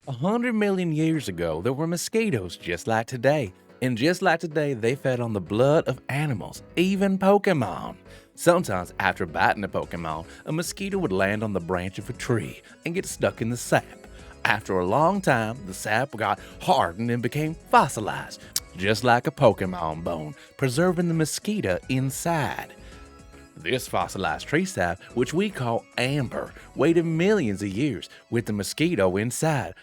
100 million years ago, there were mosquitoes just like today. And just like today, they fed on the blood of animals, even Pokémon. Sometimes, after biting a Pokémon, a mosquito would land on the branch of a tree and get stuck in the sap. After a long time, the sap got hardened and became fossilized, just like a Pokémon bone, preserving the mosquito inside. This fossilized tree sap, which we call amber, waited millions of years with the mosquito inside,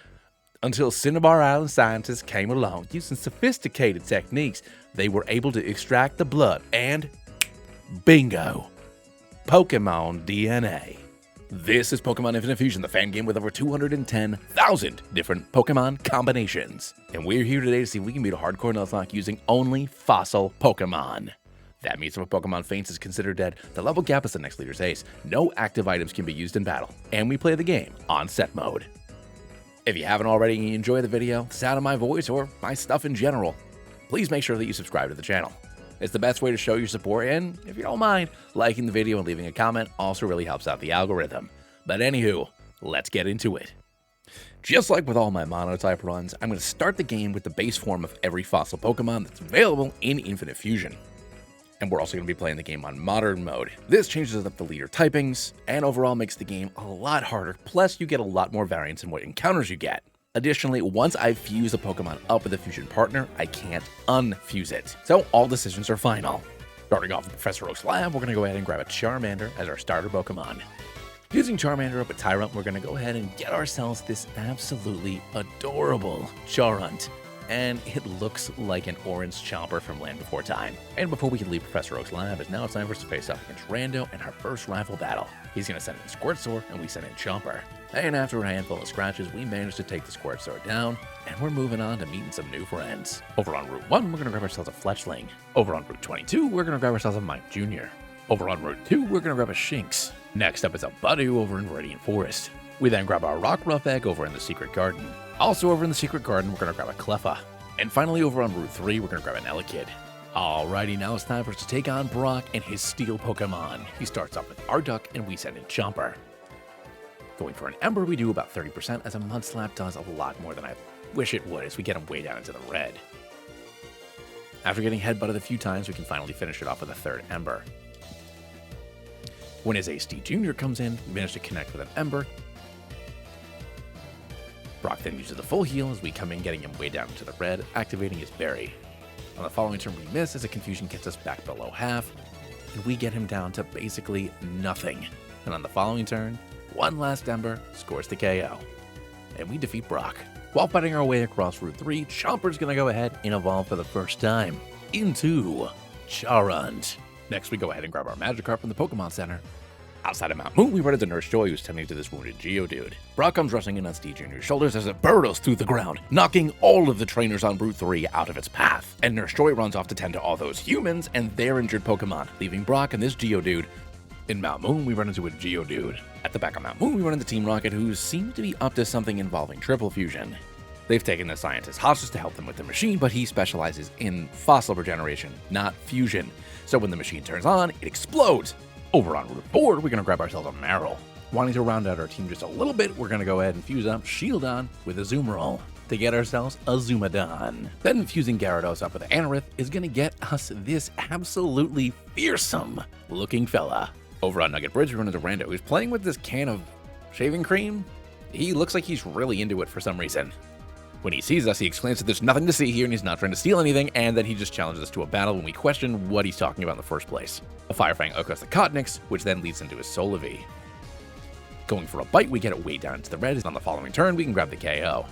until Cinnabar Island scientists came along. Using sophisticated techniques, they were able to extract the blood and bingo! Pokémon DNA. This is Pokémon Infinite Fusion, the fan game with over 210,000 different Pokémon combinations. And we're here today to see if we can beat a hardcore Nuzlocke using only fossil Pokémon. That means if a Pokémon faints is considered dead, the level gap is the next leader's ace. No active items can be used in battle, and we play the game on set mode. If you haven't already and you enjoy the video, the sound of my voice, or my stuff in general, please make sure that you subscribe to the channel. It's the best way to show your support, and if you don't mind, liking the video and leaving a comment also really helps out the algorithm. But anywho, let's get into it. Just like with all my monotype runs, I'm going to start the game with the base form of every fossil Pokemon that's available in Infinite Fusion. And we're also going to be playing the game on Modern mode. This changes up the leader typings, and overall makes the game a lot harder, plus you get a lot more variance in what encounters you get. Additionally, once I fuse a Pokemon up with a fusion partner, I can't unfuse it. So all decisions are final. Starting off with Professor Oak's lab, we're going to go ahead and grab a Charmander as our starter Pokemon. Using Charmander up with Tyrant, we're going to go ahead and get ourselves this absolutely adorable Charunt. And it looks like an orange chomper from Land Before Time. And before we can leave Professor Oak's lab, it's now time for us to face off against Rando in our first rival battle. He's going to send in Squirtsaur, and we send in Chomper. And after a handful of scratches, we managed to take the Squirtsaur down, and we're moving on to meeting some new friends. Over on Route 1, we're going to grab ourselves a Fletchling. Over on Route 22, we're going to grab ourselves a Mike Jr. Over on Route 2, we're going to grab a Shinx. Next up is a Budew over in Viridian Forest. We then grab our Rock Rough Egg over in the Secret Garden. Also over in the Secret Garden, we're going to grab a Cleffa. And finally, over on Route 3, we're going to grab an Elekid. Alrighty, now it's time for us to take on Brock and his Steel Pokemon. He starts off with Arduck, and we send in Chomper. Going for an Ember, we do about 30%, as a Mudslap does a lot more than I wish it would, as we get him way down into the red. After getting headbutted a few times, we can finally finish it off with a third Ember. When his HD Jr. comes in, we manage to connect with an Ember. Brock then uses the full heal as we come in, getting him way down into the red, activating his berry. On the following turn, we miss as a confusion gets us back below half, and we get him down to basically nothing. And on the following turn, one last Ember scores the KO, and we defeat Brock. While fighting our way across Route 3, Chomper's gonna go ahead and evolve for the first time into Charunt. Next, we go ahead and grab our Magikarp from the Pokemon Center. Outside of Mount Moon, we run into Nurse Joy, who's tending to this wounded Geodude. Brock comes rushing in on Steve Jr.'s shoulders as it burrows through the ground, knocking all of the trainers on Route 3 out of its path. And Nurse Joy runs off to tend to all those humans and their injured Pokemon, leaving Brock and this Geodude. In Mount Moon, we run into a Geodude. At the back of Mount Moon, we run into Team Rocket, who seem to be up to something involving triple fusion. They've taken the scientist hostage to help them with the machine, but he specializes in fossil regeneration, not fusion. So when the machine turns on, it explodes. Over on Route 4, we're going to grab ourselves a Marill. Wanting to round out our team just a little bit, we're going to go ahead and fuse up Shieldon with a Azumarill to get ourselves a Zumadon. Then fusing Gyarados up with Anorith is going to get us this absolutely fearsome looking fella. Over on Nugget Bridge, we run into Rando, who's playing with this can of shaving cream. He looks like he's really into it for some reason. When he sees us, he exclaims that there's nothing to see here and he's not trying to steal anything, and then he just challenges us to a battle when we question what he's talking about in the first place. A Fire Fang echoes the Cottonix, which then leads into his Solavie. Going for a bite, we get it way down into the red, and on the following turn, we can grab the KO.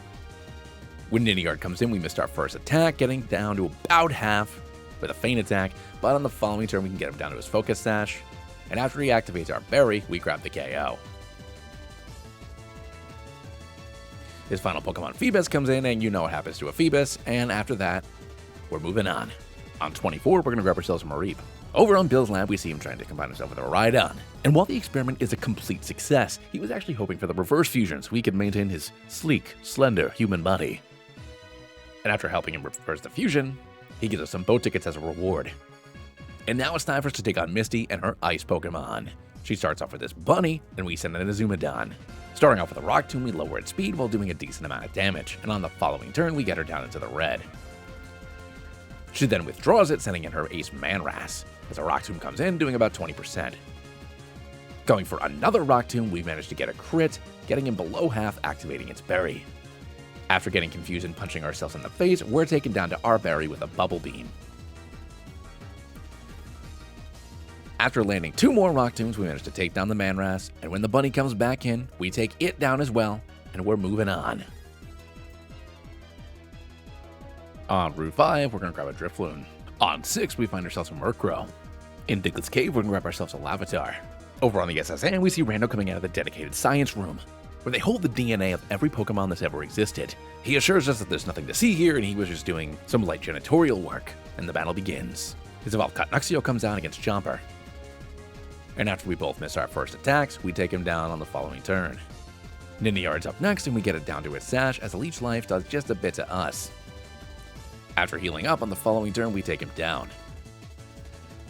When Ninjagard comes in, we missed our first attack, getting down to about half with a feint attack, but on the following turn, we can get him down to his Focus Sash, and after he activates our berry, we grab the KO. His final Pokemon, Phoebus, comes in, and you know what happens to a Phoebus, and after that, we're moving on. On 24, we're going to grab ourselves a Mareep. Over on Bill's lab, we see him trying to combine himself with a Rhydon. And while the experiment is a complete success, he was actually hoping for the reverse fusion so he could maintain his sleek, slender human body. And after helping him reverse the fusion, he gives us some boat tickets as a reward. And now it's time for us to take on Misty and her ice Pokemon. She starts off with this Bunny, and we send in a Zumadon. Starting off with a Rock Tomb, we lower its speed while doing a decent amount of damage, and on the following turn, we get her down into the red. She then withdraws it, sending in her Ace Manras, as a Rock Tomb comes in, doing about 20%. Going for another Rock Tomb, we managed to get a crit, getting him below half, activating its berry. After getting confused and punching ourselves in the face, we're taken down to our berry with a Bubble Beam. After landing 2 more Rock Tombs, we managed to take down the Manras, and when the bunny comes back in, we take it down as well, and we're moving on. On Route 5, we're going to grab a Drifloon. On 6, we find ourselves a Murkrow. In Diglett's Cave, we're going to grab ourselves a Larvitar. Over on the SSN, we see Rando coming out of the dedicated science room, where they hold the DNA of every Pokemon that's ever existed. He assures us that there's nothing to see here, and he was just doing some light janitorial work, and the battle begins. His evolved Cottonexio comes out against Chomper. And after we both miss our first attacks, we take him down on the following turn. Ninjard's up next, and we get it down to its sash, as a Leech Life does just a bit to us. After healing up on the following turn, we take him down.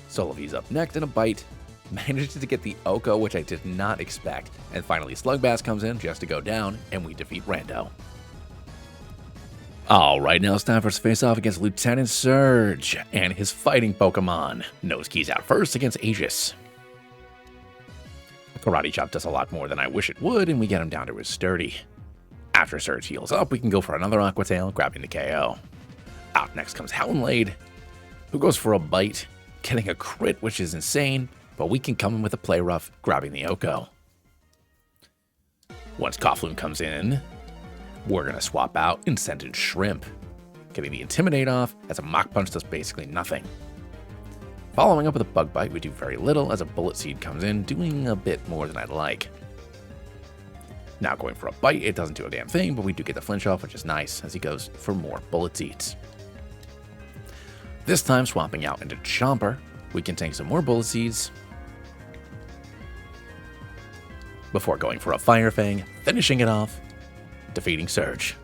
Solovy's up next, and a Bite manages to get the Oko, which I did not expect. And finally, Slugbass comes in just to go down, and we defeat Rando. Alright, now it's time for us to face off against Lieutenant Surge and his fighting Pokemon. Nosekeys out first against Aegis. Karate Chop does a lot more than I wish it would, and we get him down to his Sturdy. After Surge heals up, we can go for another Aqua Tail, grabbing the KO. Out next comes Houndblade, who goes for a Bite, getting a crit, which is insane, but we can come in with a Play Rough, grabbing the Oko. Once Coughloon comes in, we're going to swap out and send in Shrimp, getting the Intimidate off, as a Mach Punch does basically nothing. Following up with a Bug Bite, we do very little, as a Bullet Seed comes in, doing a bit more than I'd like. Now going for a Bite, it doesn't do a damn thing, but we do get the flinch off, which is nice, as he goes for more Bullet Seeds. This time, swapping out into Chomper, we can take some more Bullet Seeds, before going for a Fire Fang, finishing it off, defeating Surge.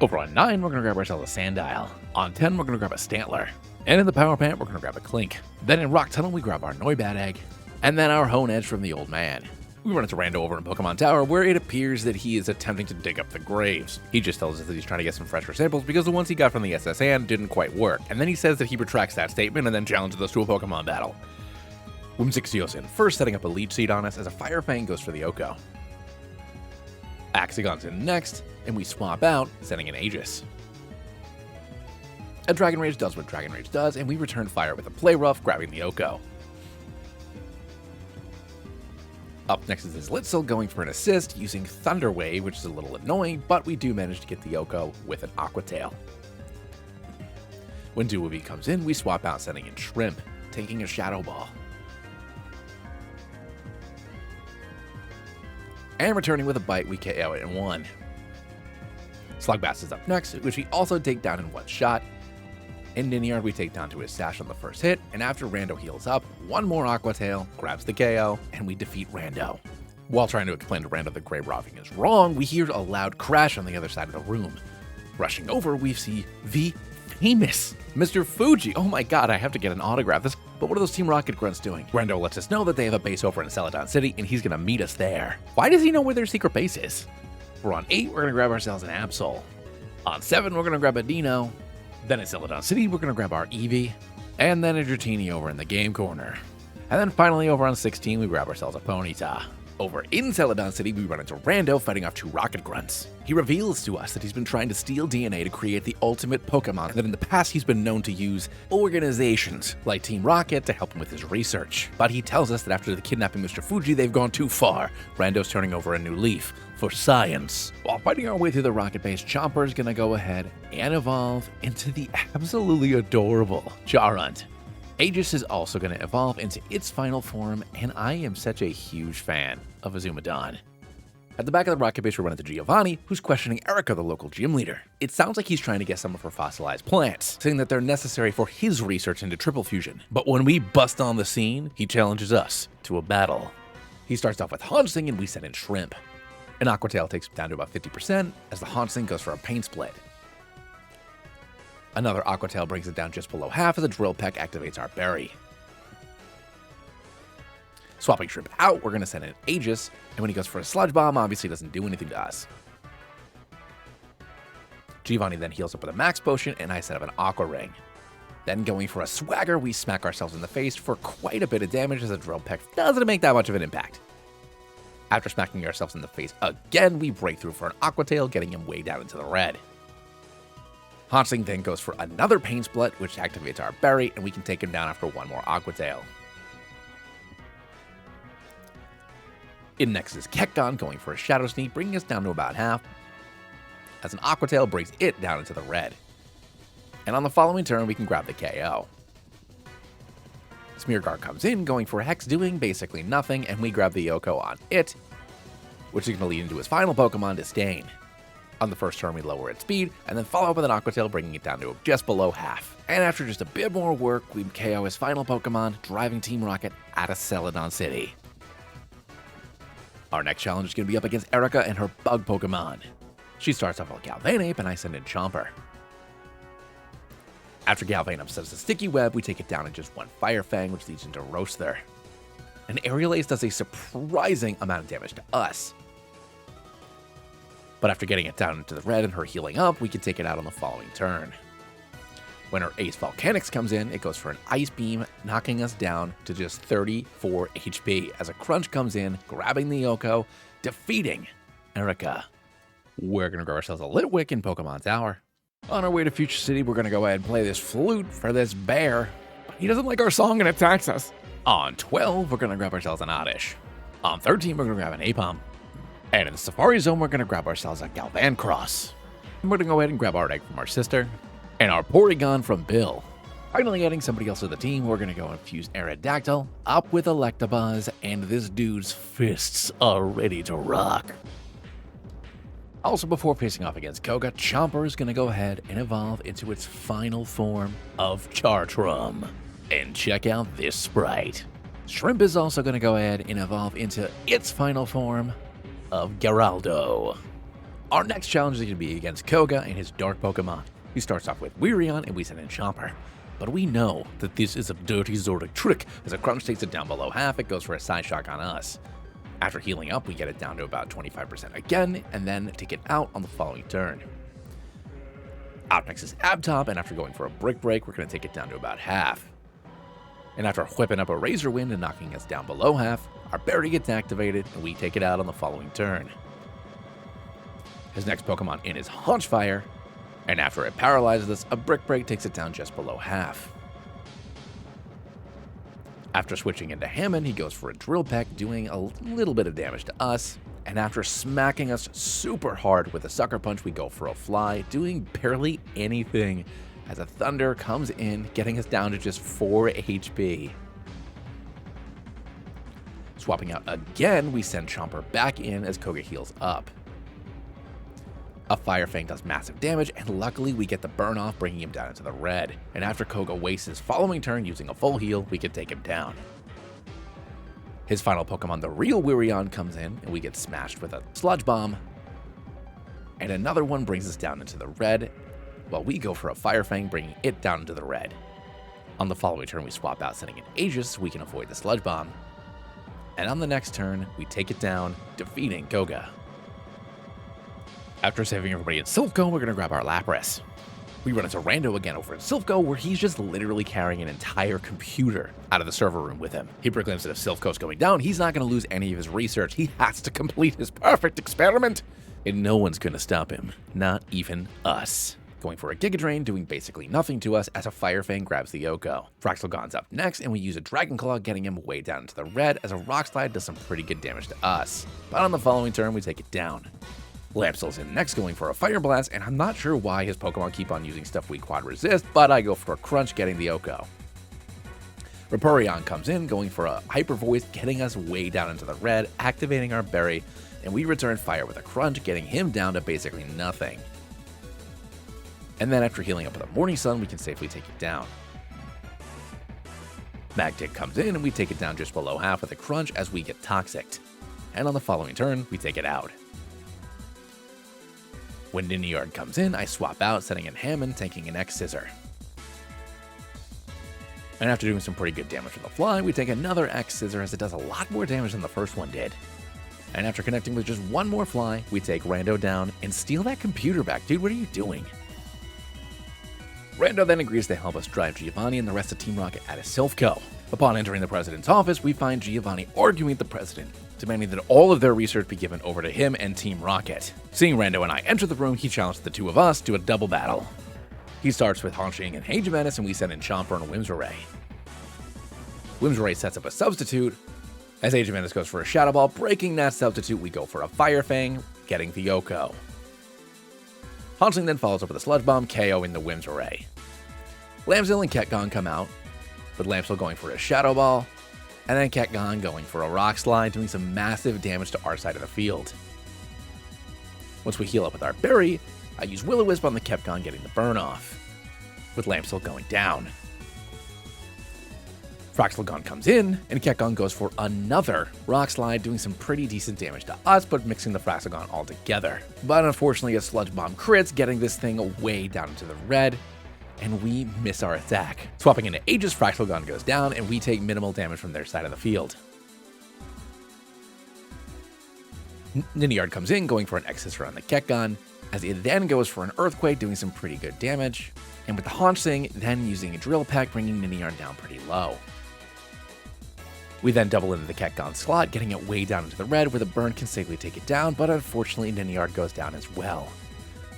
Over on 9, we're going to grab ourselves a Sandile. On 10, we're going to grab a Stantler. And in the Power Plant, we're going to grab a Clink. Then in Rock Tunnel, we grab our Noibat Egg. And then our Hone Edge from the Old Man. We run into Rando over in Pokemon Tower, where it appears that he is attempting to dig up the graves. He just tells us that he's trying to get some fresher samples because the ones he got from the SSN didn't quite work. And then he says that he retracts that statement and then challenges us to a Pokemon battle. Whimsicxio's in first, setting up a Leech Seed on us as a Fire Fang goes for the Oko. Axigon's in next, and we swap out, sending in Aegis. A Dragon Rage does what Dragon Rage does, and we return fire with a Play Rough, grabbing the Oko. Up next is his Litzel going for an assist using Thunder Wave, which is a little annoying, but we do manage to get the Oko with an Aqua Tail. When Dewey comes in, we swap out, sending in Shrimp, taking a Shadow Ball. And returning with a Bite, we KO it in 1. Slugbass is up next, which we also take down in one shot. In Ninjard, we take down to his sash on the first hit, and after Rando heals up, one more Aqua Tail, grabs the KO, and we defeat Rando. While trying to explain to Rando that Grave Robbing is wrong, we hear a loud crash on the other side of the room. Rushing over, we see the famous Mr. Fuji. Oh my god, I have to get an autograph. But what are those Team Rocket grunts doing? Rando lets us know that they have a base over in Celadon City, and he's gonna meet us there. Why does he know where their secret base is? We're on 8, we're gonna grab ourselves an Absol. On 7, we're gonna grab a Dino. Then at Celadon City, we're gonna grab our Eevee. And then a Dratini over in the game corner. And then finally over on 16, we grab ourselves a Ponyta. Over in Celadon City, we run into Rando fighting off 2 Rocket Grunts. He reveals to us that he's been trying to steal DNA to create the ultimate Pokemon, and that in the past he's been known to use organizations like Team Rocket to help him with his research. But he tells us that after the kidnapping Mr. Fuji, they've gone too far. Rando's turning over a new leaf for science. While fighting our way through the Rocket Base, Chomper's gonna go ahead and evolve into the absolutely adorable Charunt. Aegis is also going to evolve into its final form, and I am such a huge fan of Azumarill. At the back of the Rocket Base, we run into Giovanni, who's questioning Erica, the local gym leader. It sounds like he's trying to get some of her fossilized plants, saying that they're necessary for his research into triple fusion. But when we bust on the scene, he challenges us to a battle. He starts off with Haunting, and we send in Shrimp. An Aqua Tail takes him down to about 50%, as the Haunting goes for a Pain Split. Another Aqua Tail brings it down just below half as a Drill Peck activates our berry. Swapping Shrimp out, we're going to send in Aegis, and when he goes for a Sludge Bomb, obviously doesn't do anything to us. Giovanni then heals up with a Max Potion, and I set up an Aqua Ring. Then going for a Swagger, we smack ourselves in the face for quite a bit of damage as a Drill Peck doesn't make that much of an impact. After smacking ourselves in the face again, we break through for an Aqua Tail, getting him way down into the red. Haunting then goes for another Pain Split, which activates our berry, and we can take him down after one more Aqua Tail. In next is Kekgon, going for a Shadow Sneak, bringing us down to about half, as an Aqua Tail brings it down into the red. And on the following turn, we can grab the KO. Smearguard comes in, going for Hex, doing basically nothing, and we grab the Yoko on it, which is going to lead into his final Pokemon, Disdain. On the first turn, we lower its speed, and then follow up with an Aqua Tail, bringing it down to just below half. And after just a bit more work, we KO his final Pokemon, driving Team Rocket out of Celadon City. Our next challenge is going to be up against Erica and her bug Pokemon. She starts off with Galvanape, and I send in Chomper. After Galvanape sets a Sticky Web, we take it down in just one Fire Fang, which leads into Roaster. And Aerial Ace does a surprising amount of damage to us. But after getting it down into the red and her healing up, we can take it out on the following turn. When her Ace Volcanics comes in, it goes for an Ice Beam, knocking us down to just 34 HP as a Crunch comes in, grabbing the Yoko, defeating Erica. We're going to grow ourselves a Litwick in Pokemon Tower. On our way to Future City, we're going to go ahead and play this flute for this bear. But he doesn't like our song and attacks us. On 12, we're going to grab ourselves an Oddish. On 13, we're going to grab an Apom. And in the Safari Zone, we're going to grab ourselves a Galvancross. And we're going to go ahead and grab our egg from our sister. And our Porygon from Bill. Finally adding somebody else to the team, we're going to go and fuse Aerodactyl up with Electabuzz, and this dude's fists are ready to rock. Also, before facing off against Koga, Chomper is going to go ahead and evolve into its final form of Chartrum. And check out this sprite. Shrimp is also going to go ahead and evolve into its final form of Geraldo. Our next challenge is going to be against Koga and his dark Pokemon. He starts off with Weirion, and we send in Chomper. But we know that this is a dirty Zordic trick. As a Crunch takes it down below half, it goes for a Side Shock on us. After healing up, we get it down to about 25% again, and then take it out on the following turn. Out next is Abtop, and after going for a Brick Break, we're going to take it down to about half. And after whipping up a Razor Wind and knocking us down below half, our Berry gets activated, and we take it out on the following turn. His next Pokemon in is Haunchfire, and after it paralyzes us, a Brick Break takes it down just below half. After switching into Hammond, he goes for a Drill Peck, doing a little bit of damage to us. And after smacking us super hard with a Sucker Punch, we go for a Fly, doing barely anything as a Thunder comes in, getting us down to just 4 HP. Swapping out again, we send Chomper back in as Koga heals up. A Fire Fang does massive damage, and luckily we get the burn off, bringing him down into the red. And after Koga wastes his following turn using a full heal, we can take him down. His final Pokemon, the real Weirion, comes in, and we get smashed with a Sludge Bomb. And another one brings us down into the red, while we go for a Fire Fang, bringing it down into the red. On the following turn, we swap out, sending in Aegis so we can avoid the Sludge Bomb. And on the next turn, we take it down, defeating Koga. After saving everybody in Silph we're going to grab our Lapras. We run into Rando again over in Silph where he's just literally carrying an entire computer out of the server room with him. He proclaims that if Silph going down, he's not going to lose any of his research. He has to complete his perfect experiment, and no one's going to stop him, not even us. Going for a Giga Drain, doing basically nothing to us as a Fire Fang grabs the Yoko. Fraxelgon's up next, and we use a Dragon Claw, getting him way down into the red as a Rock Slide does some pretty good damage to us. But on the following turn, we take it down. Lapsel's in next, going for a Fire Blast, and I'm not sure why his Pokemon keep on using stuff we quad resist, but I go for a Crunch, getting the Oko. Vaporeon comes in, going for a Hyper Voice, getting us way down into the red, activating our Berry, and we return fire with a Crunch, getting him down to basically nothing. And then after healing up with a Morning Sun, we can safely take it down. Magtic comes in, and we take it down just below half with a Crunch as we get Toxicked. And on the following turn, we take it out. When Ninjard comes in, I swap out, setting in Hammond, tanking an X-Scissor. And after doing some pretty good damage with the fly, we take another X Scissor as it does a lot more damage than the first one did. And after connecting with just one more fly, we take Rando down and steal that computer back. Dude, what are you doing? Rando then agrees to help us drive Giovanni and the rest of Team Rocket out of Silphco. Upon entering the president's office, we find Giovanni arguing with the president, demanding that all of their research be given over to him and Team Rocket. Seeing Rando and I enter the room, he challenged the two of us to a double battle. He starts with Hanshing and Hey Jimenez, and we send in Chomper and Whimsray. Whimsray sets up a substitute. As Hey Jimenez goes for a Shadow Ball, breaking that substitute, we go for a Fire Fang, getting the Yoko. Hanshing then follows up with a Sludge Bomb, KOing the Whimsray. Lambzil and Ketgon come out, with Lambzil going for a Shadow Ball, and then Ketgon going for a Rock Slide, doing some massive damage to our side of the field. Once we heal up with our Berry, I use Will-O-Wisp on the Ketgon, getting the burn off, with Lambzil going down. Fraxelgon comes in, and Ketgon goes for another Rock Slide, doing some pretty decent damage to us, but mixing the Fraxelgon all together. But unfortunately, a Sludge Bomb crits, getting this thing way down into the red, and we miss our attack. Swapping into Aegis, Fraxelgon goes down, and we take minimal damage from their side of the field. Niniard comes in, going for an X-Scissor on the Ketgon, as he then goes for an Earthquake, doing some pretty good damage, and with the Hanshing, then using a Drill Peck, bringing Niniard down pretty low. We then double into the Ketgon slot, getting it way down into the red, where the burn can safely take it down, but unfortunately Niniard goes down as well.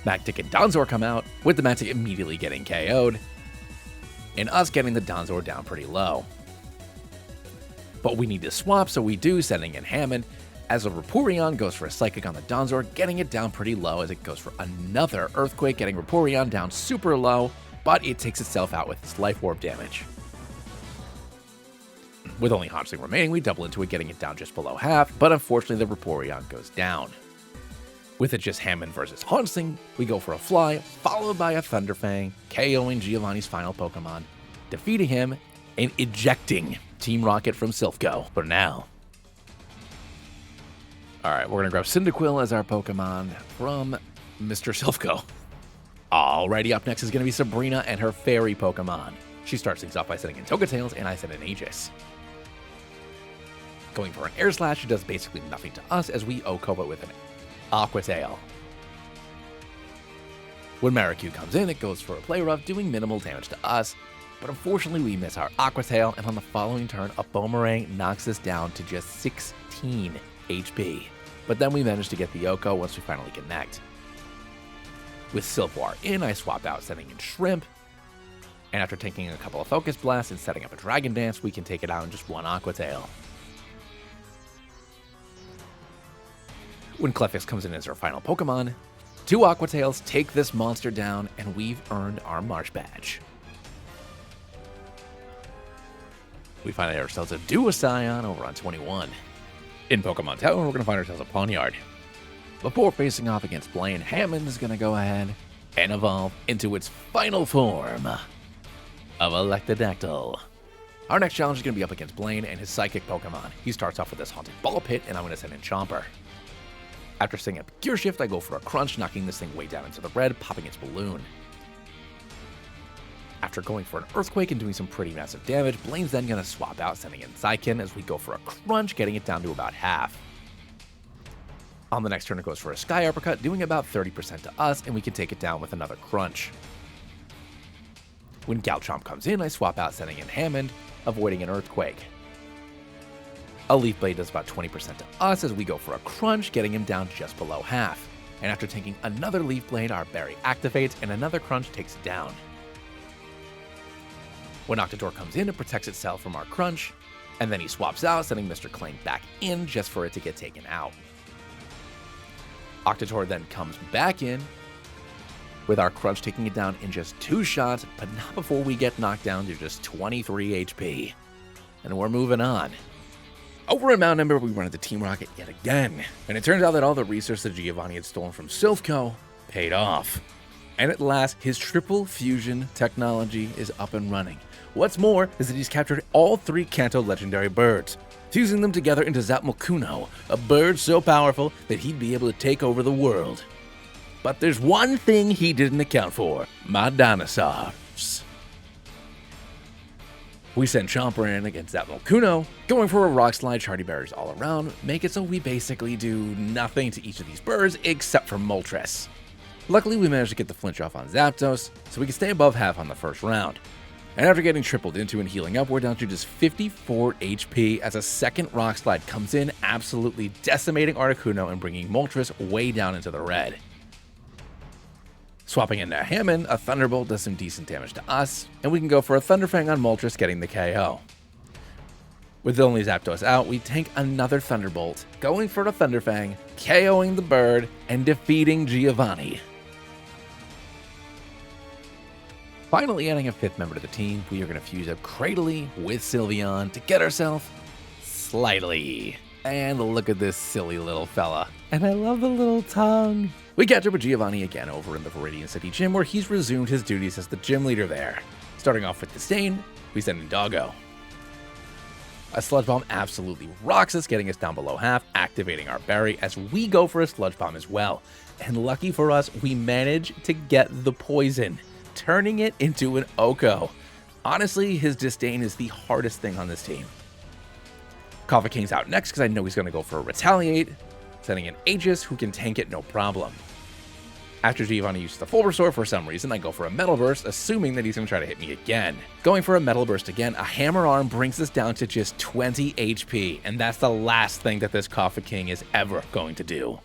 Magtic and Donzor come out, with the Magtic immediately getting KO'd, and us getting the Donzor down pretty low. But we need to swap, so we do, sending in Hammond, as a Vaporeon goes for a Psychic on the Donzor, getting it down pretty low as it goes for another Earthquake, getting Vaporeon down super low, but it takes itself out with its Life Orb damage. With only Hanshing remaining, we double into it, getting it down just below half, but unfortunately the Vaporeon goes down. With it just Hammond versus Hanshing, we go for a Fly, followed by a Thunderfang, KOing Giovanni's final Pokemon, defeating him, and ejecting Team Rocket from Silphco for now. Alright, we're going to grab Cyndaquil as our Pokemon from Mr. Silphco. Alrighty, up next is going to be Sabrina and her Fairy Pokemon. She starts things off by sending in Togetails, and I send in Aegis. Going for an Air Slash, it does basically nothing to us as we OHKO it with an Aqua Tail. When Marikyu comes in, it goes for a Play Rough, doing minimal damage to us, but unfortunately we miss our Aqua Tail, and on the following turn, a Boomerang knocks us down to just 16 HP. But then we manage to get the OHKO once we finally connect. With Silpwar in, I swap out sending in Shrimp, and after taking a couple of Focus Blasts and setting up a Dragon Dance, we can take it out in just one Aqua Tail. When Clefix comes in as our final Pokemon, 2 Aqua Tails take this monster down, and we've earned our March Badge. We find ourselves a Duoscion over on 21. In Pokemon Tower, we're going to find ourselves a Pawniard. Before facing off against Blaine, Hammond is going to go ahead and evolve into its final form of Electrodactyl. Our next challenge is going to be up against Blaine and his Psychic Pokemon. He starts off with this Haunted Ball Pit, and I'm going to send in Chomper. After setting up Gear Shift, I go for a Crunch, knocking this thing way down into the red, popping its balloon. After going for an Earthquake and doing some pretty massive damage, Blaine's then going to swap out, sending in Zykin as we go for a Crunch, getting it down to about half. On the next turn, it goes for a Sky Uppercut, doing about 30% to us, and we can take it down with another Crunch. When Galchomp comes in, I swap out, sending in Hammond, avoiding an Earthquake. A Leaf Blade does about 20% to us as we go for a Crunch, getting him down just below half. And after taking another Leaf Blade, our Berry activates, and another Crunch takes it down. When Octodore comes in, it protects itself from our Crunch, and then he swaps out, sending Mr. Claim back in just for it to get taken out. Octodore then comes back in, with our Crunch taking it down in just 2 shots, but not before we get knocked down to just 23 HP. And we're moving on. Over at Mount Ember, we run into Team Rocket yet again, and it turns out that all the research that Giovanni had stolen from Silphco paid off. And at last, his triple fusion technology is up and running. What's more is that he's captured all 3 Kanto legendary birds, fusing them together into Zapmalkuno, a bird so powerful that he'd be able to take over the world. But there's one thing he didn't account for: my dinosaurs. We send Chomper in against that Volcuno, going for a Rock Slide, Chardy Berries all around, make it so we basically do nothing to each of these birds except for Moltres. Luckily, we managed to get the flinch off on Zapdos, so we can stay above half on the first round. And after getting tripled into and healing up, we're down to just 54 HP as a second Rock Slide comes in, absolutely decimating Articuno and bringing Moltres way down into the red. Swapping into Hammond, a Thunderbolt does some decent damage to us, and we can go for a Thunderfang on Moltres, getting the KO. With only Zapdos out, we tank another Thunderbolt, going for the Thunderfang, KOing the bird, and defeating Giovanni. Finally adding a fifth member to the team, we are going to fuse up Cradily with Sylveon to get ourselves Slightly. And look at this silly little fella. And I love the little tongue. We catch up with Giovanni again over in the Viridian City Gym, where he's resumed his duties as the gym leader there. Starting off with Disdain, we send in Doggo. A Sludge Bomb absolutely rocks us, getting us down below half, activating our berry as we go for a Sludge Bomb as well. And lucky for us, we manage to get the poison, turning it into an Oko. Honestly, his Disdain is the hardest thing on this team. Kafka King's out next because I know he's going to go for a Retaliate, sending in Aegis, who can tank it no problem. After Giovanni uses the Full Restore, for some reason, I go for a Metal Burst, assuming that he's going to try to hit me again. Going for a Metal Burst again, a Hammer Arm brings us down to just 20 HP, and that's the last thing that this Kafka King is ever going to do.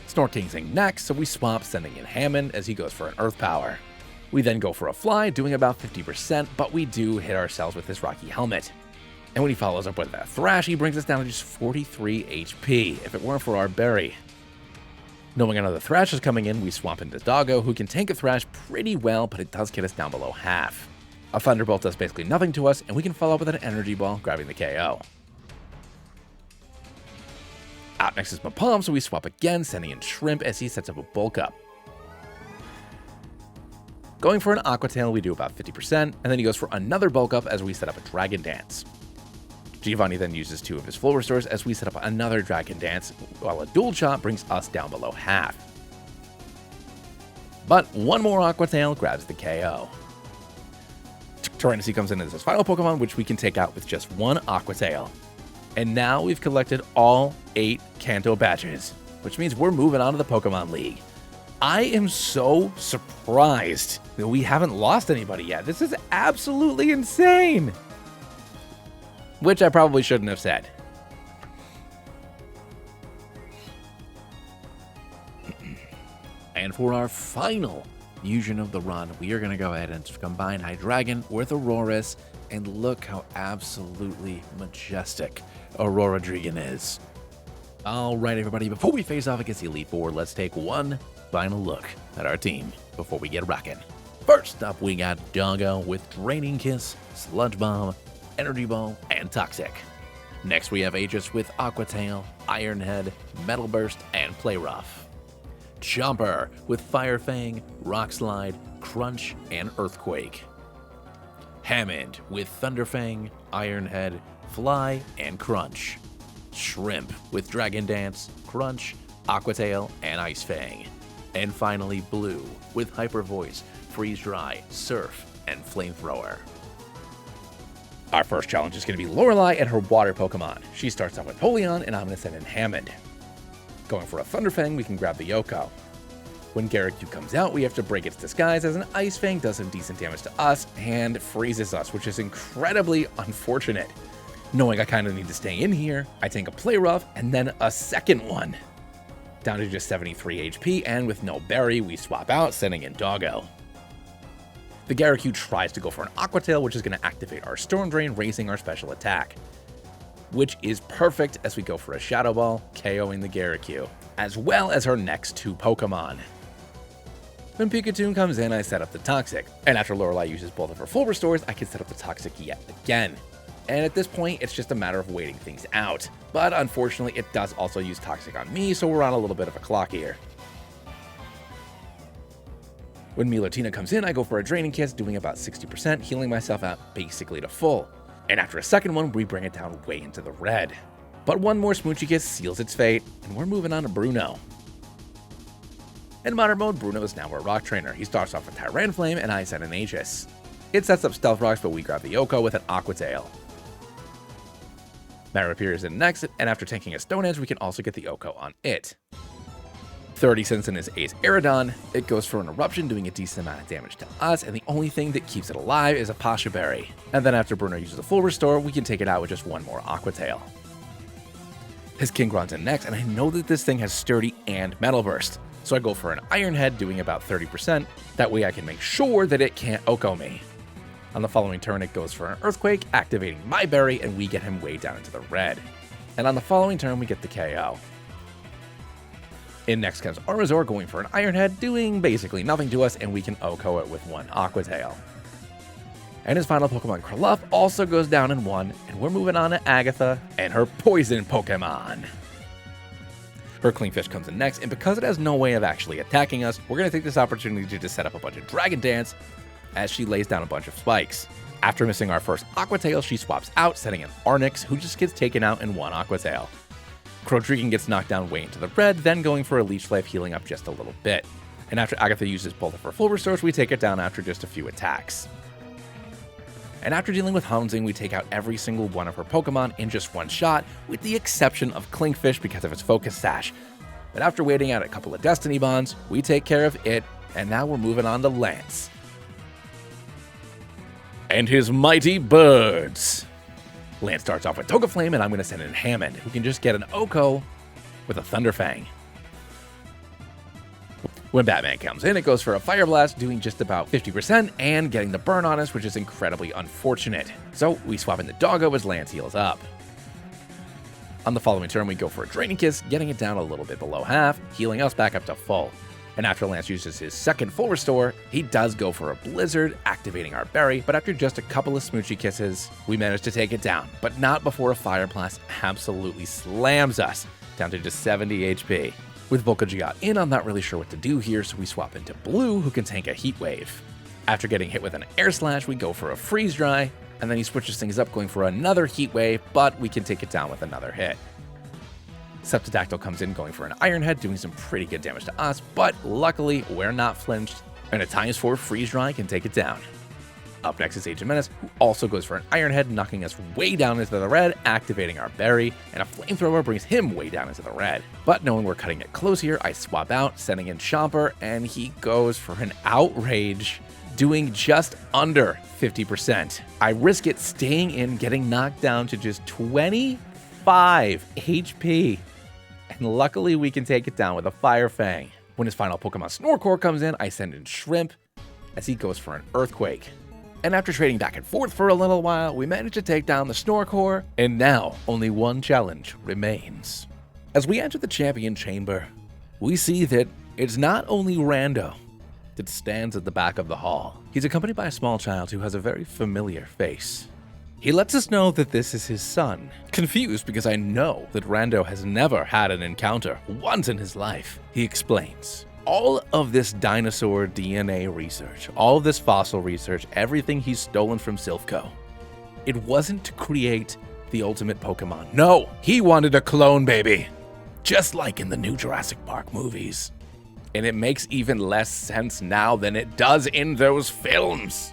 Snort King's in next, so we swap, sending in Hammond as he goes for an Earth Power. We then go for a Fly, doing about 50%, but we do hit ourselves with this Rocky Helmet. And when he follows up with that Thrash, he brings us down to just 43 HP, if it weren't for our berry. Knowing another Thrash is coming in, we swap into Doggo, who can tank a Thrash pretty well, but it does get us down below half. A Thunderbolt does basically nothing to us, and we can follow up with an Energy Ball, grabbing the KO. Out next is Mapalm, so we swap again, sending in Shrimp as he sets up a Bulk Up. Going for an Aqua Tail, we do about 50%, and then he goes for another Bulk Up as we set up a Dragon Dance. Giovanni then uses 2 of his Full Restores as we set up another Dragon Dance, while a Dual Chop brings us down below half. But one more Aqua Tail grabs the KO. Tyranitar comes in as his final Pokemon, which we can take out with just one Aqua Tail. And now we've collected all 8 Kanto badges, which means we're moving on to the Pokemon League. I am so surprised that we haven't lost anybody yet. This is absolutely insane. Which I probably shouldn't have said. And for our final fusion of the run, we are going to go ahead and combine Hydreigon with Aurorus, and look how absolutely majestic Aurora Dragon is. Alright everybody, before we face off against the Elite Four, let's take one final look at our team before we get rocking. First up, we got Doggo with Draining Kiss, Sludge Bomb, Energy Ball, and Toxic. Next we have Aegis with Aqua Tail, Iron Head, Metal Burst, and Play Rough. Chomper with Fire Fang, Rock Slide, Crunch, and Earthquake. Hammond with Thunderfang, Iron Head, Fly, and Crunch. Shrimp with Dragon Dance, Crunch, Aqua Tail, and Ice Fang. And finally Blue with Hyper Voice, Freeze Dry, Surf, and Flamethrower. Our first challenge is going to be Lorelei and her water Pokemon. She starts off with Polion, and I'm going to send in Hammond. Going for a Thunderfang, we can grab the Yoko. When Garrick comes out, we have to break its disguise as an Ice Fang does some decent damage to us and freezes us, which is incredibly unfortunate. Knowing I kind of need to stay in here, I take a Play Rough and then a second one. Down to just 73 HP, and with no berry, we swap out, sending in Doggo. The Garrick tries to go for an Aqua Tail, which is going to activate our Storm Drain, raising our special attack. Which is perfect as we go for a Shadow Ball, KOing the Garrick, as well as her next 2 Pokemon. When Pikachu comes in, I set up the Toxic, and after Lorelei uses both of her Full Restores, I can set up the Toxic yet again. And at this point, it's just a matter of waiting things out. But unfortunately, it does also use Toxic on me, so we're on a little bit of a clock here. When Milutina comes in, I go for a Draining Kiss, doing about 60%, healing myself out basically to full. And after a second one, we bring it down way into the red. But one more Smoochy Kiss seals its fate, and we're moving on to Bruno. In Modern Mode, Bruno is now a Rock Trainer. He starts off with Tyran Flame, and I set an Aegis. It sets up Stealth Rocks, but we grab the Oko with an Aqua Tail. Matter appears in next, and after tanking a Stone Edge, we can also get the Oko on it. 30 cents in his Ace Aerodon. It goes for an Eruption, doing a decent amount of damage to us, and the only thing that keeps it alive is a Pasha Berry. And then after Bruno uses a full restore, we can take it out with just one more Aqua Tail. His Kingron's in next, and I know that this thing has Sturdy and Metal Burst, so I go for an Iron Head, doing about 30%. That way I can make sure that it can't Oko me. On the following turn, it goes for an Earthquake, activating my berry, and we get him way down into the red. And on the following turn, we get the KO. In next comes Armazor, going for an Iron Head, doing basically nothing to us, and we can Oko it with one Aqua Tail. And his final Pokemon, Kralup, also goes down in one, and we're moving on to Agatha and her Poison Pokemon. Her Clingfish comes in next, and because it has no way of actually attacking us, we're going to take this opportunity to just set up a bunch of Dragon Dance as she lays down a bunch of spikes. After missing our first Aqua Tail, she swaps out, setting an Arnix, who just gets taken out in one Aqua Tail. Croagrigan gets knocked down way into the red, then going for a Leech Life, healing up just a little bit. And after Agatha uses both of her full restores, we take it down after just a few attacks. And after dealing with Houndsing, we take out every single one of her Pokemon in just one shot, with the exception of Clingfish because of its Focus Sash. But after waiting out a couple of Destiny Bonds, we take care of it, and now we're moving on to Lance and his mighty birds. Lance starts off with Toga Flame, and I'm going to send in Hammond, who can just get an Oko with a Thunderfang. When Batman comes in, it goes for a Fire Blast, doing just about 50% and getting the burn on us, which is incredibly unfortunate. So we swap in the Doggo as Lance heals up. On the following turn, we go for a Draining Kiss, getting it down a little bit below half, healing us back up to full. And after Lance uses his second full restore, he does go for a Blizzard, activating our berry, but after just a couple of Smoochy Kisses, we manage to take it down, but not before a Fire Blast absolutely slams us down to just 70 HP. With Volcageot in, I'm not really sure what to do here, so we swap into Blue, who can tank a Heat Wave. After getting hit with an Air Slash, we go for a Freeze Dry, and then he switches things up, going for another Heat Wave, but we can take it down with another hit. Septidactyl comes in, going for an Iron Head, doing some pretty good damage to us, but luckily we're not flinched, and a ×4 Freeze Dry can take it down. Up next is Agent Menace, who also goes for an Iron Head, knocking us way down into the red, activating our berry, and a Flamethrower brings him way down into the red. But knowing we're cutting it close here, I swap out, sending in Chomper, and he goes for an Outrage, doing just under 50%. I risk it staying in, getting knocked down to just 25 HP. And luckily we can take it down with a Fire Fang. When his final Pokemon Snorcore comes in, I send in Shrimp as he goes for an Earthquake. And after trading back and forth for a little while, we manage to take down the Snorcore, and now only one challenge remains. As we enter the Champion Chamber, we see that it's not only Rando that stands at the back of the hall. He's accompanied by a small child who has a very familiar face. He lets us know that this is his son. Confused because I know that Rando has never had an encounter once in his life, he explains. All of this dinosaur DNA research, all of this fossil research, everything he's stolen from Silphco, it wasn't to create the ultimate Pokemon. No, he wanted a clone, baby. Just like in the new Jurassic Park movies. And it makes even less sense now than it does in those films.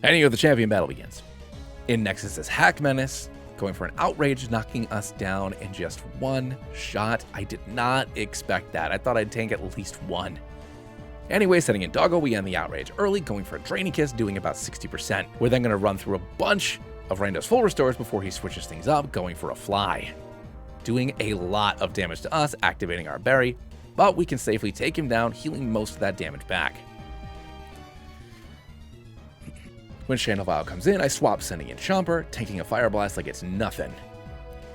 Anyway, the champion battle begins. In next is this Hack Menace, going for an Outrage, knocking us down in just one shot. I did not expect that. I thought I'd tank at least one. Anyway, setting in Doggo, we end the Outrage early, going for a Draining Kiss, doing about 60%. We're then going to run through a bunch of Rando's full restores before he switches things up, going for a Fly. Doing a lot of damage to us, activating our berry, but we can safely take him down, healing most of that damage back. When Chandelile comes in, I swap, sending in Chomper, tanking a Fire Blast like it's nothing.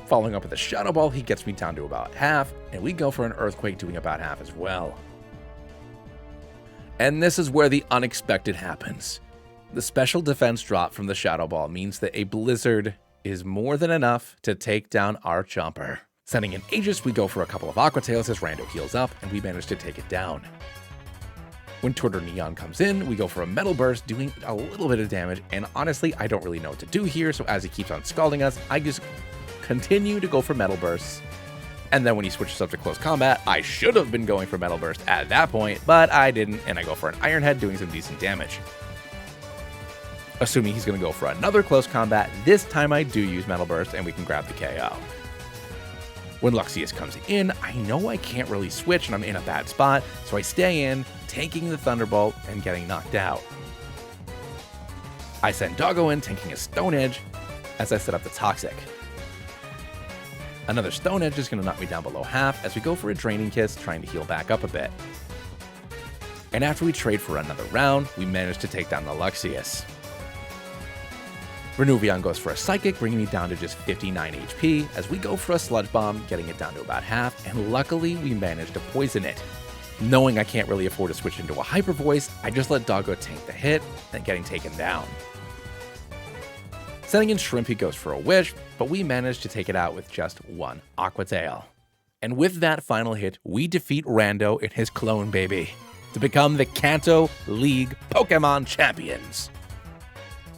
Following up with a Shadow Ball, he gets me down to about half, and we go for an Earthquake, doing about half as well. And this is where the unexpected happens. The special defense drop from the Shadow Ball means that a Blizzard is more than enough to take down our Chomper. Sending in Aegis, we go for a couple of Aqua Tails as Rando heals up, and we manage to take it down. When Turtle Neon comes in, we go for a Metal Burst, doing a little bit of damage, and honestly, I don't really know what to do here, so as he keeps on scalding us, I just continue to go for Metal Bursts. And then when he switches up to close combat, I should have been going for Metal Burst at that point, but I didn't, and I go for an Iron Head, doing some decent damage. Assuming he's going to go for another close combat, this time I do use Metal Burst and we can grab the KO. When Luxeus comes in, I know I can't really switch and I'm in a bad spot, so I stay in, tanking the Thunderbolt and getting knocked out. I send Doggo in, tanking a Stone Edge as I set up the Toxic. Another Stone Edge is going to knock me down below half as we go for a Draining Kiss, trying to heal back up a bit. And after we trade for another round, we manage to take down the Luxeus. Renuvion goes for a Psychic, bringing me down to just 59 HP, as we go for a Sludge Bomb, getting it down to about half, and luckily we manage to poison it. Knowing I can't really afford to switch into a Hyper Voice, I just let Doggo tank the hit, and getting taken down. Sending in Shrimp, he goes for a Wish, but we manage to take it out with just one Aqua Tail. And with that final hit, we defeat Rando and his clone baby to become the Kanto League Pokemon Champions.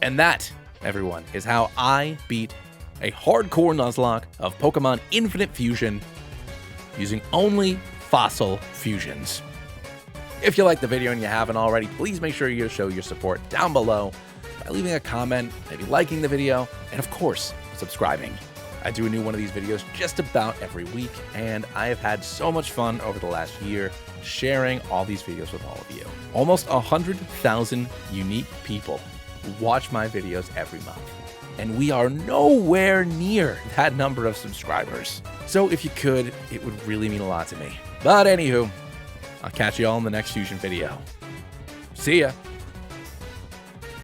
And that, everyone, is how I beat a hardcore Nuzlocke of Pokemon Infinite Fusion using only fossil fusions. If you liked the video and you haven't already, please make sure you show your support down below by leaving a comment, maybe liking the video, and of course, subscribing. I do a new one of these videos just about every week, and I have had so much fun over the last year sharing all these videos with all of you. Almost 100,000 unique people watch my videos every month, and we are nowhere near that number of subscribers. So if you could, it would really mean a lot to me. But anywho, I'll catch you all in the next Fusion video. See ya!